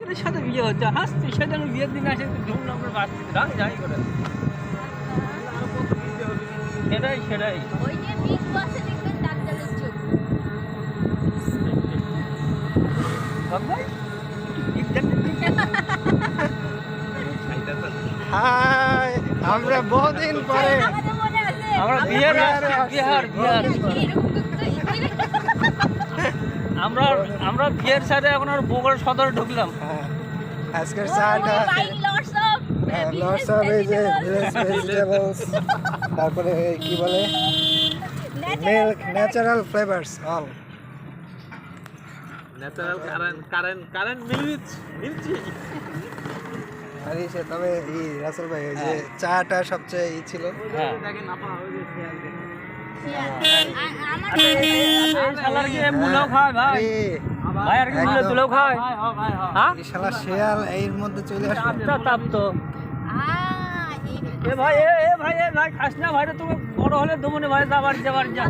এর সাথে বিয়ে হচ্ছে হাসছে সেজন্য বিয়ের দিন আসে ধুমধাম করে বাঁচতে ঢাক যাই করে সেটাই ওই যে বিগ বসে দেখবেন ডাক্তারের চোখ ভাই হাই আমরা বহুদিন পরে আমাদের মনে আছে আমরা বিহার আমরা বিয়ের সাথে এখন আর বগুড়া সদর ঢুকলাম। আজকের চাটা লটস অফ এই যে ভেজিটেবলস তারপরে কি বলে milk natural flavours all natural current মিলছি আরে সে তবে এই রাসেল ভাই এই যে চাটা সবচেয়ে ই ছিল হ্যাঁ ভাই আর কি মুলে তুলেও খায় হ্যাঁ এই শালা শেয়াল এর মধ্যে চলে আসে তাপ তো এ ভাই খাস না ভাই তুমি বড় হলে দমনে ভাই যাবার যা